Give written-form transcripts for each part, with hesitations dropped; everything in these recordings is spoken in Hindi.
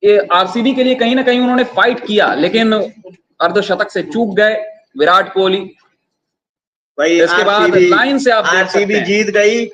ये आरसीबी के लिए कहीं ना कहीं उन्होंने फाइट किया, लेकिन अर्धशतक से चूक गए विराट कोहली। भाई इसके बाद लाइन से आप देख सकते हैं जीत गई।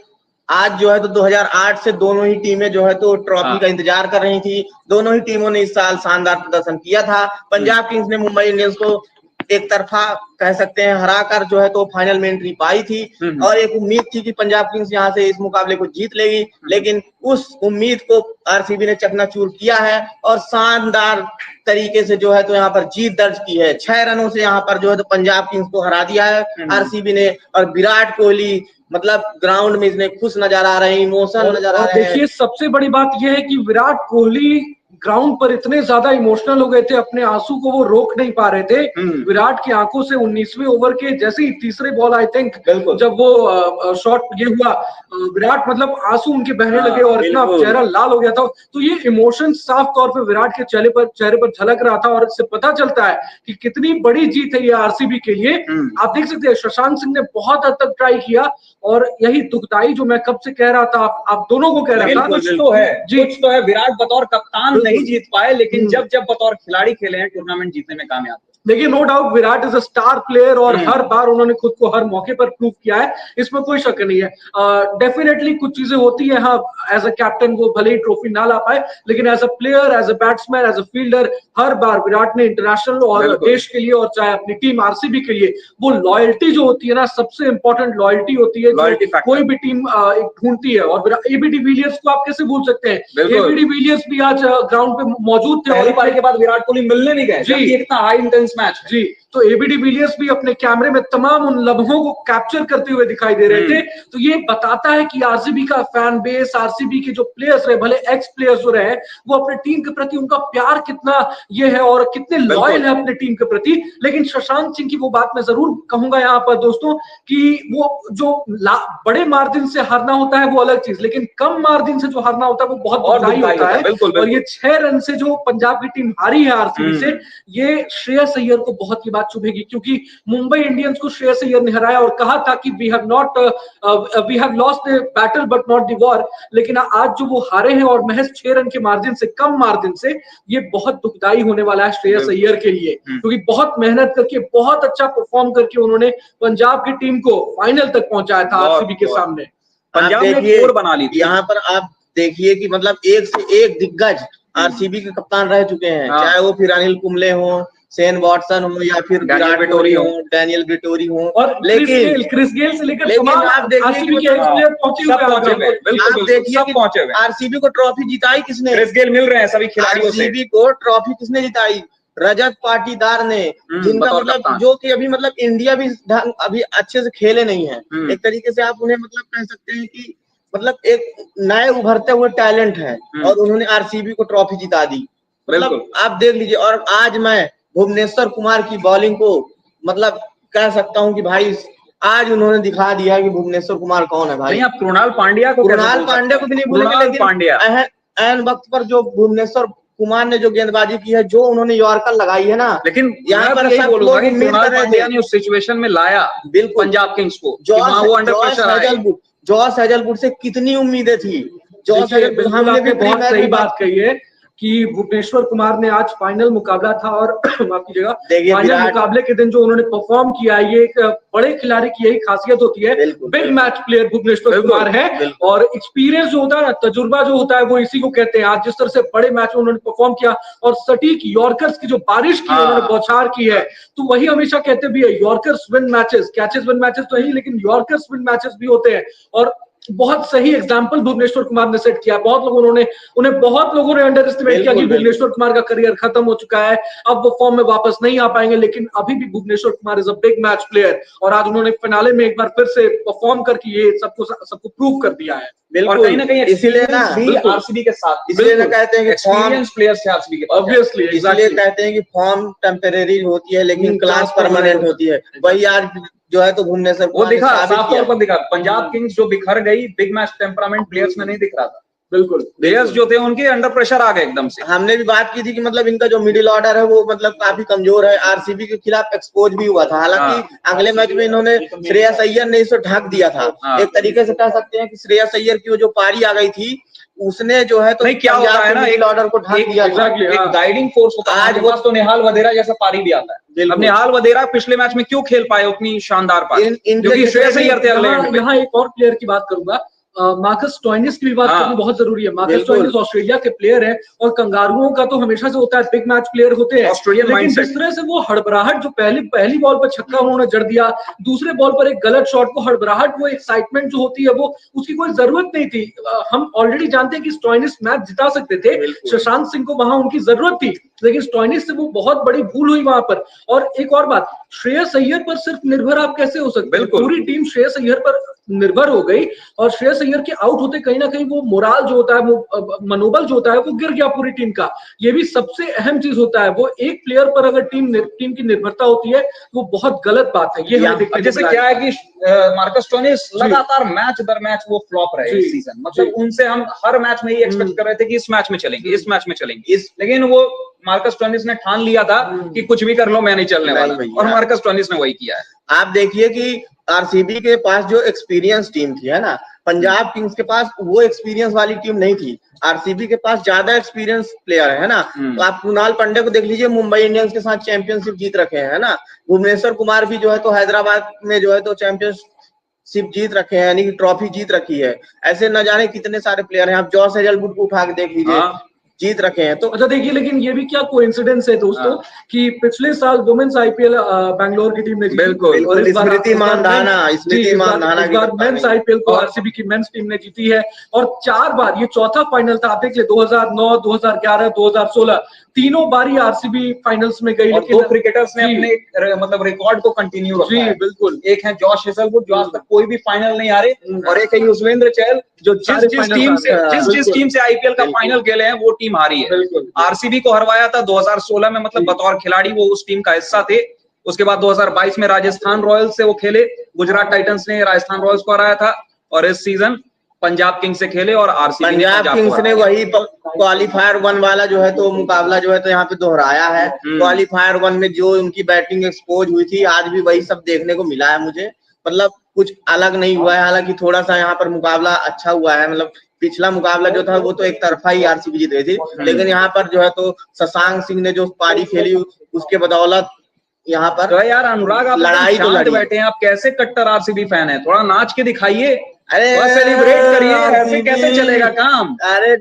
आज जो है तो 2008 से दोनों ही टीमें जो है तो ट्रॉफी का इंतजार कर रही थी। दोनों ही टीमों ने इस साल शानदार प्रदर्शन किया था। पंजाब किंग्स ने मुंबई इंडियंस को एक तरफा कह सकते हैं हराकर जो है तो फाइनल में एंट्री पाई थी, और एक उम्मीद थी कि पंजाब किंग्स यहाँ से इस मुकाबले को जीत लेगी, लेकिन उस उम्मीद को आरसीबी ने चकनाचूर किया है और शानदार तरीके से जो है तो यहाँ पर जीत दर्ज की है। 6 रनों से यहाँ पर जो है तो पंजाब किंग्स को हरा दिया है आरसीबी ने। और विराट कोहली मतलब ग्राउंड में इसमें खुश नजर आ रहे हैं, इमोशन नजर आ रहे हैं। देखिए सबसे बड़ी बात यह है कि विराट कोहली ग्राउंड पर इतने ज्यादा इमोशनल हो गए थे, अपने आंसू को वो रोक नहीं पा रहे थे। विराट की आंखों से 19वें ओवर के जैसे ही तीसरे बॉल आई थिंक जब वो शॉट ये हुआ, विराट मतलब आंसू उनके बहने लगे और इतना चेहरा लाल हो गया था। तो ये इमोशन साफ तौर पे विराट के चेहरे पर झलक रहा था और इससे पता चलता है कि कितनी बड़ी जीत है ये आरसीबी के लिए। आप देख सकते हैं शशांक सिंह ने बहुत हद तक ट्राई किया और यही दुखदाई जो मैं कब से कह रहा था, आप दोनों को कह रहा था, कुछ तो है विराट बतौर कप्तान नहीं जीत पाए, लेकिन जब बतौर खिलाड़ी खेले हैं टूर्नामेंट जीतने में कामयाब। देखिए no doubt Virat is a star player और हर बार उन्होंने खुद को हर मौके पर प्रूव किया है, इसमें कोई शक नहीं है। डेफिनेटली कुछ चीजें होती है, हाँ एज अ कैप्टन वो भले ही ट्रॉफी ना ला पाए, लेकिन as a player, as a batsman, as a fielder हर बार विराट ने इंटरनेशनल और देश के लिए और चाहे अपनी टीम आरसीबी के लिए वो लॉयल्टी जो होती है ना, सबसे इंपॉर्टेंट लॉयल्टी होती है जो कोई भी टीम ढूंढती है। और एबी डिविलियर्स को आप कैसे भूल सकते हैं, एबी डिविलियर्स भी आज ग्राउंड पे मौजूद थे। पहली पारी के बाद विराट कोहली मिलने नहीं गए, जबकि इतना हाई इंटेंस मैच जी, तो एबी डिविलियर्स भी अपने कैमरे में तमाम उन लम्हों को कैप्चर करते हुए दिखाई दे रहे थे। तो ये बताता है कि आरसीबी का फैन बेस, आरसीबी के जो प्लेयर्स रहे, भले एक्स प्लेयर्स रहे, वो अपने टीम के प्रति उनका प्यार कितना ये है और कितने लॉयल है अपने टीम के प्रति। लेकिन शशांक सिंह की वो बात मैं जरूर कहूंगा यहाँ पर दोस्तों कि वो जो बड़े मार्जिन से हारना होता है वो अलग चीज, लेकिन कम मार्जिन से जो हारना होता है वो बहुत दुखदाई होता है। और ये 6 रन से जो पंजाब की टीम हारी है आरसीबी से, ये श्रेयस अय्यर को बहुत ही बात चुभेगी, क्योंकि मुंबई इंडियंस को श्रेयस अय्यर ने हराया और कहा था कि we have lost the battle but not the war. लेकिन आज जो वो हारे हैं और महज 6 रन के मार्जिन से, कम मार्जिन से, ये बहुत दुखदाई होने वाला है श्रेयस अय्यर के लिए, क्योंकि बहुत मेहनत करके, बहुत अच्छा परफॉर्म करके उन्होंने पंजाब की टीम को फाइनल तक पहुंचाया था आरसीबी के सामने। पंजाब ने एक और बना ली थी। यहाँ पर आप देखिए कि मतलब एक से एक दिग्गज आरसीबी के कप्तान रह चुके हैं, चाहे वो फिर अनिल कुंबले हो, शेन वॉटसन हो या फिर विराट कोहली हो, डैनियल विटोरी हो, और लेकिन क्रिस गेल से लेकर तमाम आप देखिए आरसीबी को ट्रॉफी जिताई किसने? क्रिस गेल मिल रहे हैं सभी खिलाड़ियों से। आरसीबी को ट्रॉफी किसने जिताई? रजत पाटीदार ने, जिनका मतलब जो कि अभी मतलब इंडिया भी अभी अच्छे से खेले नहीं है। एक तरीके से आप उन्हें मतलब कह सकते हैं कि मतलब एक नए उभरते हुए टैलेंट है और उन्होंने आरसीबी को ट्रॉफी जिता दी। मतलब आप देख लीजिए। और आज मैं भुवनेश्वर कुमार की बॉलिंग को मतलब कह सकता हूं कि भाई आज उन्होंने दिखा दिया कि भुवनेश्वर कुमार कौन है भाई। नहीं, आप कृणाल पांड्या को भी नहीं भूलेंगे, लेकिन ऐन वक्त पर जो भुवनेश्वर कुमार ने जो गेंदबाजी की है, जो उन्होंने यॉर्कर लगाई है ना, लेकिन यहाँ पर ऐसा बोलूंगा कि कृणाल पांड्या ने उस सिचुएशन में लाया बिल्कुल पंजाब किंग्स को। जॉस हेजलवुड से कितनी उम्मीदें थी। जॉस हेजलवुड, हमने भी बहुत सही बात कही है कि भुवनेश्वर कुमार ने आज फाइनल मुकाबला था और माफ कीजिएगा, फाइनल मुकाबले के दिन जो उन्होंने परफॉर्म किया, ये एक बड़े खिलाड़ी की यही खासियत होती है। Big match player Bhuvneshwar Kumar है और एक्सपीरियंस जो होता है ना, तजुर्बा जो होता है, वो इसी को कहते हैं। आज जिस तरह से बड़े मैच में उन्होंने परफॉर्म किया और सटीक यॉर्कर्स की जो बारिश की उन्होंने बौछार की है, तो वही हमेशा कहते भी है, yorkers win matches, catches win matches तो ही, लेकिन यॉर्कर्स विन मैचेस भी होते हैं। और बहुत सही एग्जाम्पल भुवनेश्वर कुमार ने सेट किया। बहुत लोगों ने अंडर एस्टिमेट किया कि भुवनेश्वर कुमार का करियर खत्म हो चुका है, अब वो फॉर्म में वापस नहीं आ पाएंगे, लेकिन अभी भी Bhuvneshwar Kumar is a big match player और आज उन्होंने फिनाले में एक बार फिर से परफॉर्म करके ये सबको प्रूव कर दिया है। और कहीं ना कहीं इसीलिए ना आरसीबी के साथ इसलिए ना कहते हैं कि एक्सपीरियंस प्लेयर्स है आरसीबी के पास, ऑब्वियसली, इसलिए कहते हैं कि फॉर्म टेम्परेरी होती है लेकिन क्लास परमानेंट होती है। वही आज जो है तो भुवनेश्वर वो दिखा, साफ तौर पर दिखा। पंजाब किंग्स जो बिखर गई, बिग मैच टेम्परामेंट प्लेयर्स में नहीं दिख रहा था। बिल्कुल, प्लेयर्स जो थे उनके अंडर प्रेशर आ गए एकदम से। हमने भी बात की थी कि मतलब इनका जो मिडिल ऑर्डर है वो मतलब काफी कमजोर है। आरसीबी के खिलाफ एक्सपोज भी हुआ था, हालांकि अगले मैच में इन्होंने श्रेयस अय्यर ने इसे ढक दिया था। एक तरीके से कह सकते हैं कि श्रेयस अय्यर की वो जो पारी आ गई थी उसने जो है तो नहीं, क्या होता है ना, एक ऑर्डर को ढक दिया। एक गाइडिंग फोर्स होता है। आज पास तो निहाल वधेरा जैसा पारी भी आता है। अब निहाल वधेरा पिछले मैच में क्यों खेल पाए उतनी शानदार पारी? क्योंकि श्रेयस अय्यर थे अगले एंड पे। यहाँ एक और प्लेयर की बात करूंगा, मार्कस स्टोइनिस की भी बात करनी बहुत जरूरी है। मार्कस स्टोइनिस ऑस्ट्रेलिया के प्लेयर है और कंगारुओं का तो हमेशा से होता है, बिग मैच प्लेयर होते हैं, लेकिन जिस तरह से वो हड़बड़ाहट, जो पहली बॉल पर छक्का उन्होंने जड़ दिया, दूसरे बॉल पर एक गलत शॉट, वो हड़बड़ाहट, वो एक्साइटमेंट जो होती है, वो उसकी कोई जरूरत नहीं थी। हम ऑलरेडी जानते हैं कि स्टोइनिस मैच जिता सकते थे, शशांक सिंह को वहां उनकी जरूरत थी, लेकिन स्टोइनिस से वो बहुत बड़ी भूल हुई वहां पर। और एक और बात, श्रेयस अय्यर पर सिर्फ निर्भर आप कैसे हो सकते हैं? पूरी टीम श्रेयस अय्यर पर निर्भर हो गई और श्रेयस अय्यर के आउट होते कहीं ना कहीं वो मोराल जो होता है, वो मनोबल जो होता है, वो गिर गया पूरी टीम का। ये भी सबसे अहम चीज होता है, वो एक प्लेयर पर अगर टीम की निर्भरता होती है, वो बहुत गलत बात है। ये हमें देखने जैसे क्या है कि मार्कस स्टोइनिस लगातार मैच दर मैच वो फ्लॉप रहे इस सीजन। मतलब उनसे हम हर मैच में ये एक्सपेक्ट कर रहे थे कि इस मैच में चलेंगे, इस मैच में चलेंगे, लेकिन वो मार्कस स्टोइनिस ने ठान लिया था कि कुछ भी कर लो, मैं नहीं चलने वाला, और मार्कस स्टोइनिस ने वही किया है। आप देखिए कि आरसीबी के पास जो एक्सपीरियंस टीम थी, है ना, पंजाब किंग्स के पास वो एक्सपीरियंस वाली टीम नहीं थी। आरसीबी के पास ज्यादा एक्सपीरियंस प्लेयर है ना। तो आप कुणाल पांडे को देख लीजिए, मुंबई इंडियंस के साथ चैंपियनशिप जीत रखे हैं, है ना। भुवनेश्वर कुमार भी जो है तो हैदराबाद में जो है तो चैंपियनशिप जीत रखे हैं, यानी कि ट्रॉफी जीत रखी है। ऐसे न जाने कितने सारे प्लेयर हैं। आप जॉस हेजलवुड को उठा के देख लीजिए, जीत रखे हैं। तो अच्छा देखिए, लेकिन ये भी क्या कोइंसिडेंस है दोस्तों कि पिछले साल वुमेन्स आईपीएल बैंगलोर की टीम ने जीती, बिल्कुल, और इस बार मेंस आईपीएल को आरसीबी की मेंस टीम ने जीती है। और 4 बार, ये चौथा फाइनल था। आप देख ले, 2009, 2011, 2016 तीनों बारी आरसीबी फाइनल्स में गई। और 2 क्रिकेटर्स ने अपने मतलब रिकॉर्ड को कंटिन्यू रखा है। बिल्कुल। एक है जॉश हेजलवुड, जो आज तक कोई भी फाइनल नहीं हारे, और एक है युजवेंद्र चहल, जो जिस टीम से आईपीएल का फाइनल खेले हैं, वो टीम हारी है। आरसीबी को हरवाया था 2016 में, मतलब बतौर खिलाड़ी वो उस टीम का हिस्सा थे। उसके बाद 2022 में राजस्थान रॉयल्स से वो खेले, गुजरात टाइटंस ने राजस्थान रॉयल्स को हराया था, और इस सीजन पंजाब किंग्स से खेले और आरसीबी ने पंजाब किंग्स ने वही क्वालिफायर 1 वाला जो है तो मुकाबला जो है तो यहाँ पे दोहराया है। क्वालिफायर 1 में जो उनकी बैटिंग एक्सपोज हुई थी, आज भी वही सब देखने को मिला है मुझे। मतलब कुछ अलग नहीं हुआ है, हालांकि थोड़ा सा यहाँ पर मुकाबला अच्छा हुआ है। मतलब पिछला मुकाबला जो था वो तो एक तरफा ही आरसीबी जीत गई थी, लेकिन यहाँ पर जो है तो शशांक सिंह ने जो पारी खेली, उसके बदौलत यहाँ पर तो यार अनुराग, आप लड़ाई तो लड़ी बैठे हैं, आप कैसे कट्टर आरसीबी फैन है? थोड़ा नाच के दिखाइए, अरे सेलिब्रेट करिए, ऐसे कैसे चलेगा काम? अरे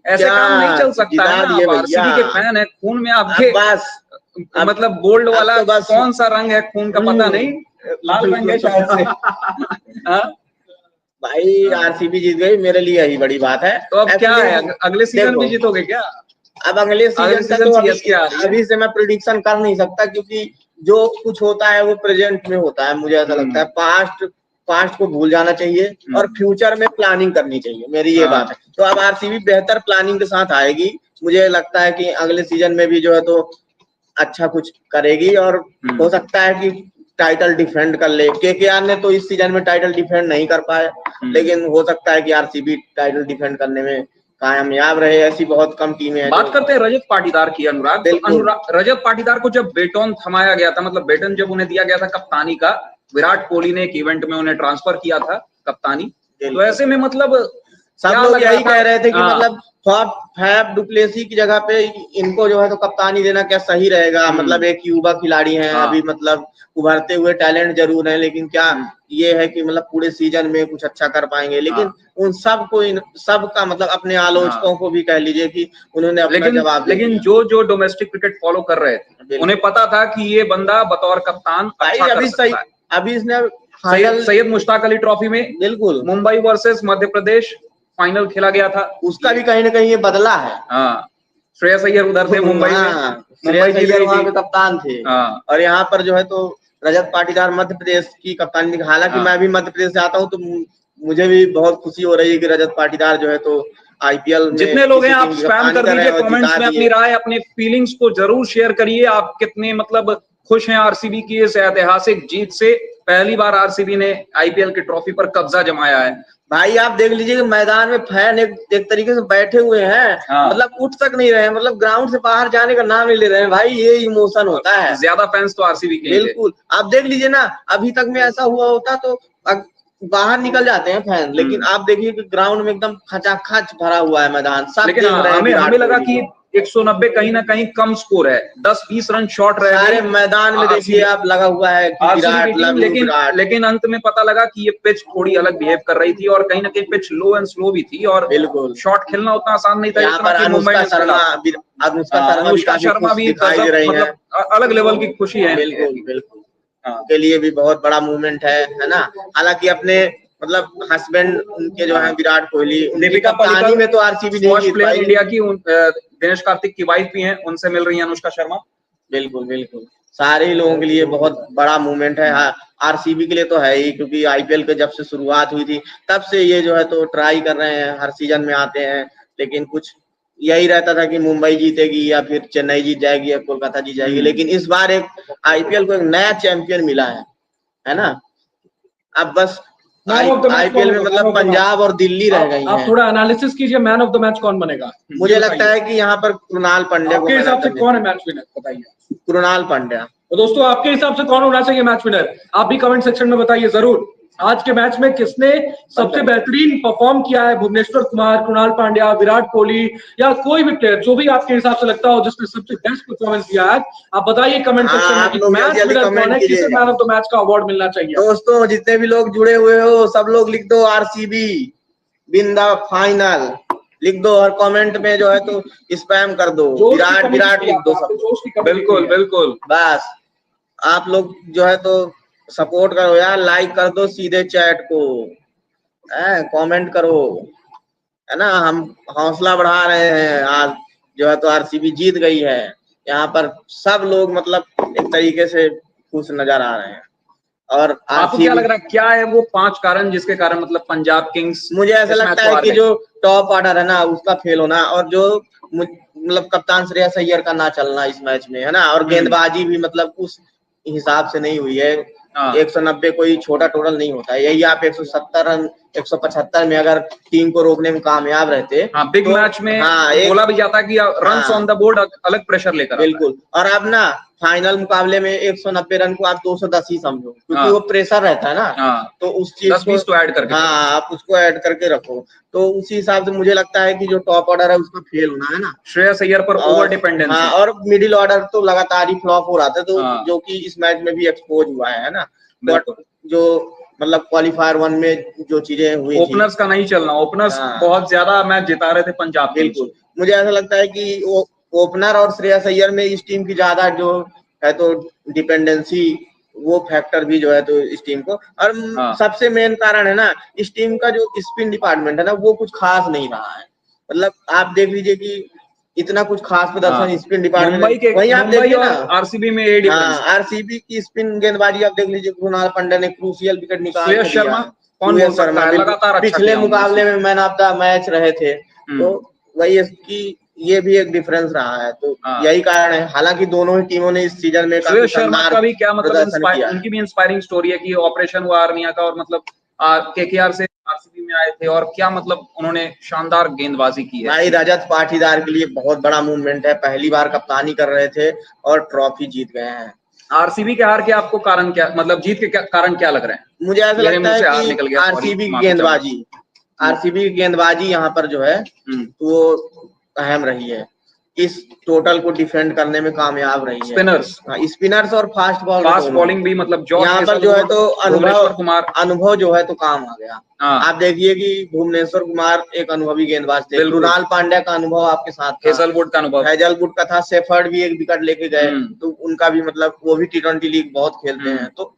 ऐसे काम नहीं चल सकता है ना। आप आरसीबी के फैन है, खून में आपके बस मतलब गोल्ड वाला कौन सा रंग है खून का पता नहीं, लाल रंग है शायद से। भाई आरसीबी जीत गई, मेरे लिए यही बड़ी बात है। तो अब क्या है, अगले सीजन भी जीतोगे क्या? अब अगले सीजन तो अभी से मैं प्रेडिक्शन कर नहीं सकता, क्योंकि जो कुछ होता है वो प्रेजेंट में होता है। मुझे ऐसा लगता है पास्ट को भूल जाना चाहिए और फ्यूचर में प्लानिंग करनी चाहिए, मेरी ये बात है। तो अब आरसीबी बेहतर प्लानिंग के साथ आएगी। मुझे लगता है कि अगले सीजन में भी जो है तो अच्छा कुछ करेगी, और हो सकता है कि टाइटल डिफेंड कर ले। केकेआर ने तो इस सीजन में टाइटल डिफेंड नहीं कर पाए, लेकिन हो सकता है कि आरसीबी टाइटल डिफेंड करने में कामयाब रहे। ऐसी बहुत कम टीमें हैं। बात करते हैं रजत पाटीदार की, अनुराग। तो रजत पाटीदार को जब बेटन थमाया गया था, मतलब बेटन जब उन्हें दिया गया था कप्तानी का, विराट कोहली ने एक इवेंट में उन्हें ट्रांसफर किया था कप्तानी, तो ऐसे में मतलब सब लोग यही कह रहे थे कि मतलब फैफ डुप्लेसी की जगह पे इनको जो है तो कप्तानी देना क्या सही रहेगा। मतलब एक युवा खिलाड़ी हैं, अभी मतलब उभरते हुए टैलेंट जरूर है, लेकिन क्या ये है कि मतलब पूरे सीजन में कुछ अच्छा कर पाएंगे। लेकिन उन सबका मतलब अपने आलोचकों को भी कह लीजिए कि उन्होंने अपना जवाब दिया। लेकिन जो डोमेस्टिक क्रिकेट फॉलो कर रहे थे, उन्हें पता था कि ये बंदा बतौर कप्तान अच्छा कर सकता है। अभी इसने सैयद मुश्ताक अली ट्रॉफी में बिल्कुल मुंबई वर्सेस मध्य प्रदेश फाइनल खेला गया था, उसका भी कहीं ना कहीं ये बदला है। श्रेयस अय्यर उधर थे मुंबई में, श्रेयस अय्यर वहां पे कप्तान थे, और यहाँ पर जो है तो रजत पाटीदार मध्य प्रदेश की कप्तानी। हालांकि मैं भी मध्य प्रदेश से आता हूँ, तो मुझे भी बहुत खुशी हो रही है कि रजत पाटीदार जो है तो आईपीएल में। जितने लोग हैं आप स्पैम कर दीजिए कमेंट्स में अपनी राय, अपने फीलिंग्स को जरूर शेयर करिए। आप कितने मतलब खुश हैं आरसीबी की इस ऐतिहासिक जीत से। पहली बार आरसीबी ने आईपीएल की ट्रॉफी पर कब्जा जमाया है। भाई आप देख लीजिए कि मैदान में फैन एक तरीके से बैठे हुए हैं, मतलब उठ तक नहीं रहे हैं, मतलब ग्राउंड से बाहर जाने का नाम नहीं ले रहे हैं। भाई ये इमोशन होता है। ज्यादा फैंस तो आरसीबी के बिल्कुल। आप देख लीजिए ना, अभी तक में ऐसा हुआ होता तो बाहर निकल जाते हैं फैन, लेकिन आप देखिए कि ग्राउंड में एकदम खचाखच भरा हुआ है मैदान, सब लेकिन देख रहे हैं हमें विराट लगा कोहली कि को। 190 कहीं ना कहीं कम स्कोर है, 10-20 रन शॉर्ट रह सारे गई मैदान में देखिए आप लगा हुआ है कि आरसीबी की विराट, टीम, लव यू लेकिन विराट। अंत में पता लगा कि ये पिच थोड़ी अलग बिहेव कर रही थी और कहीं ना कहीं पिच लो एंड स्लो भी थी और बिल्कुल, शॉट खेलना उतना आसान नहीं था यहाँ जितना पर कि मुंबई अनुष्का इंडियंस शर्मा खेला। अनुष्का शर्मा भी अनुष्का काफी शर्मा खुश भी दिखाई दे गजब, रही हैं। मतलब अलग लेवल की खुशी है। बिल्कुल बिल्कुल, हाँ। उनके लिए भी बहुत बड़ा मूवमेंट है ना। हालांकि अपने मतलब हस्बैंड उनके जो है विराट कोहली, उनकी दीपिका कप्तानी पल्लिकल में तो आरसीबी नहीं स्क्वॉश जीत प्लेयर पाई। इंडिया की दिनेश कार्तिक की वाइफ भी हैं, उनसे मिल रही है अनुष्का शर्मा। बिल्कुल बिल्कुल, सारे ही लोगों के लिए बहुत बड़ा मूवमेंट है। हाँ, आरसीबी के लिए तो है ही, क्योंकि आईपीएल के जब से शुरुआत हुई थी तब से ये जो है तो ट्राई कर रहे हैं, हर सीजन में आते हैं, लेकिन कुछ यही रहता था कि मुंबई जीतेगी या फिर चेन्नई जीत जाएगी या कोलकाता जीत जाएगी। लेकिन इस बार एक आईपीएल को एक नया चैंपियन मिला है ना। अब बस man of the match IPL कौन में होगा? मैन मतलब ऑफ द मैच पंजाब और दिल्ली रह गई आप हैं। थोड़ा एनालिसिस कीजिए, मैन ऑफ द मैच कौन बनेगा? मुझे लगता है कि यहाँ पर कृणाल पांड्या को आपके मैन हिसाब ऑफ से द कौन है मैच विनर, बताइए। कृणाल पांड्या। तो दोस्तों आपके हिसाब से कौन होना चाहिए मैच विनर? आप भी कमेंट सेक्शन में बताइए जरूर। आज के मैच में किसने सबसे बेहतरीन परफॉर्म किया है? भुवनेश्वर कुमार, कृणाल पांड्या, विराट कोहली या कोई भी प्लेयर, जो भी आपके हिसाब से लगता हो जिसने सबसे बेस्ट परफॉर्मेंस दिया है, आप बताइए कमेंट सेक्शन में आप कि लोग जल्दी मैच जल्दी विनर कौन कमेंट है, किसे कीजिएगा। मैन ऑफ द मैच का अवार्ड मिलना चाहिए। दोस्तों जितने भी लोग जुड़े हुए हो सब लोग लिख दो आरसीबी विन द फाइनल, लिख दो, और कमेंट में जो है तो स्पैम कर दो, जोश की विराट कमी विराट दिख लिख रही दो है, सब। जोश की कमी दिख रही बिल्कुल है। बिल्कुल। बस आप लोग जो है तो सपोर्ट करो यार, लाइक कर दो सीधे चैट को, कमेंट करो, है ना। हम हौसला बढ़ा रहे हैं, आज जो है तो आरसीबी जीत गई है। यहाँ पर सब लोग मतलब एक तरीके से खुश नजर आ रहे हैं। और आपको क्या आरसीबी, लग रहा है क्या है वो 5 कारण जिसके कारण मतलब पंजाब किंग्स मुझे ऐसा इस मैच लगता को है हार कि गई? जो टॉप ऑर्डर है ना उसका फेल होना, और जो मतलब कप्तान श्रेयस अय्यर का ना चलना इस मैच में, है ना। और गेंदबाजी भी मतलब उस हिसाब से नहीं हुई है। हाँ। 190 कोई छोटा टोटल नहीं होता है, यही आप 170 रन 175 में अगर टीम को रोकने में कामयाब रहते, हाँ, बिग तो मैच में हाँ बोला भी जाता है कि रन्स ऑन द बोर्ड अलग प्रेशर लेकर आता है। बिल्कुल। और अब ना फाइनल मुकाबले में 190 रन को आप 210 ही समझो, क्योंकि हाँ। वो प्रेशर रहता है ना। हाँ, तो उस चीज 10-20 तो ऐड करके हाँ आप उसको ऐड करके रखो, तो उसी हिसाब से मुझे लगता है कि जो टॉप ऑर्डर है उसका फेल होना, है ना। श्रेयस अय्यर पर ओवर और डिपेंडेंसी। हाँ, और मिडिल ऑर्डर तो लगातार ही फ्लॉप हो रहा था, तो हाँ। जो कि इस मैच में भी एक्सपोज हुआ है ना। बिल्कुल। जो मतलब क्वालिफायर 1 में जो चीजें हुई थी, ओपनर्स का नहीं चलना, ओपनर्स हाँ बहुत ज्यादा मैच जिता रहे थे पंजाब किंग्स। बिल्कुल। मुझे ऐसा लगता है कि वो ओपनर और श्रेयस अय्यर में इस टीम की ज्यादा जो है तो डिपेंडेंसी, वो फैक्टर भी जो है तो इस टीम को, और हाँ। सबसे मेन कारण है ना इस टीम का जो स्पिन डिपार्टमेंट है ना, वो कुछ खास नहीं रहा है। मतलब आप देख लीजिए कि इतना कुछ खास प्रदर्शन स्पिन डिपार्टमेंट मुंबई के वहीं आप मुंबई देखिए और ना। आरसीबी में ये डिफरेंस हाँ, है। आरसीबी की स्पिन गेंदबाजी आप देख लीजिए, कृणाल पांड्या ने क्रूशियल विकेट निकाल श्रेयस के दिया शर्मा है। कौन बोल श्रेयस सकता शर्मा है, बिल्कुल लगातार अच्छा पिछले किया उन्होंने इस मुकाबले में season. Man of the match रहे थे, तो वही इसकी ये भी एक डिफरेंस रहा है। तो यही कारण है, हालांकि दोनों ही टीमों ने इस सीजन में काफी श्रेयस शर्मा शानदार का भी क्या मतलब प्रदर्शन किया है। उनकी भी इंस्पायरिंग स्टोरी है कि ऑपरेशन हुआ आर्मिया का और मतलब केकेआर से आरसीबी में आए थे और क्या मतलब उन्होंने शानदार गेंदबाजी की है। भाई रजत पाटीदार के लिए बहुत बड़ा मूवमेंट है, पहली बार कप्तानी कर रहे थे और ट्रॉफी जीत गए हैं। आरसीबी के हार के आपको कारण क्या, मतलब जीत के क्या कारण क्या लग रहे हैं? मुझे ऐसा मेरे लगता मुंह है से हार कि निकल गया, सॉरी, आरसीबी की माफी चाहूंगा। गेंदबाजी यहाँ पर जो है वो अहम रही है, इस टोटल को डिफेंड करने में कामयाब रही है। स्पिनर्स और फास्ट बॉलिंग भी मतलब यहाँ पर जो है तो भुवनेश्वर कुमार अनुभव जो है तो काम आ गया। आप देखिए कि भुवनेश्वर कुमार एक अनुभवी गेंदबाज थे, कृणाल पांड्या का अनुभव आपके साथ था, हेजलवुड का था, शेफर्ड भी एक विकेट लेके गए, तो उनका भी मतलब वो भी T20 लीग बहुत खेलते हैं। तो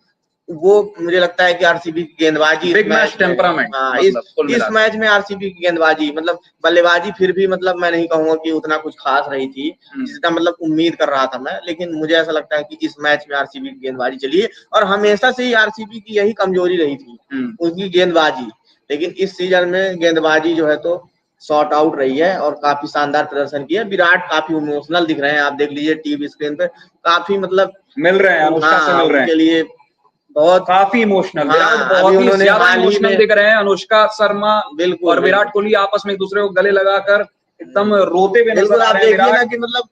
वो मुझे लगता है कि आरसीबी की गेंदबाजी बिग मैच टेम्परामेंट, इस मैच में आरसीबी की गेंदबाजी मतलब बल्लेबाजी फिर भी मतलब मैं नहीं कहूंगा कि उतना कुछ खास रही थी जितना मतलब उम्मीद कर रहा था मैं, लेकिन मुझे ऐसा लगता है कि इस मैच में आरसीबी की गेंदबाजी चली है, और हमेशा से ही आरसीबी की यही कमजोरी रही थी, उनकी गेंदबाजी। लेकिन इस सीजन में गेंदबाजी जो है तो शॉर्ट आउट रही है और काफी शानदार प्रदर्शन किया। विराट काफी इमोशनल दिख रहे हैं, आप देख लीजिए टीवी स्क्रीन पे, काफी मतलब मिल रहे हैं, अनुष्का से मिल रहे हैं, उनके लिए बहुत काफी इमोशनल। विराट बहुत ही ज्यादा इमोशनल दिख रहे हैं। अनुष्का शर्मा और विराट कोहली आपस में एक दूसरे को गले लगाकर एकदम रोते हुए नजर आ रहे हैं। देखिए ना कि मतलब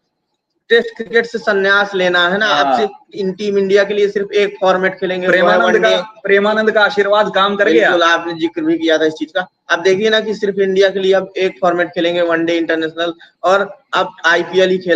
टेस्ट क्रिकेट से संन्यास लेना है ना, अब हाँ। सिर्फ इन टीम इंडिया के लिए सिर्फ एक फॉर्मेट खेलेंगे, वो है वनडे। प्रेमानंद का आशीर्वाद काम कर गया। बिल्कुल, आपने जिक्र भी किया था इस चीज का। अब देखिए ना कि सिर्फ इंडिया के लिए अब एक फॉर्मेट खेलेंगे, वनडे इंटरनेशनल, और अब आईपीएल ही खेला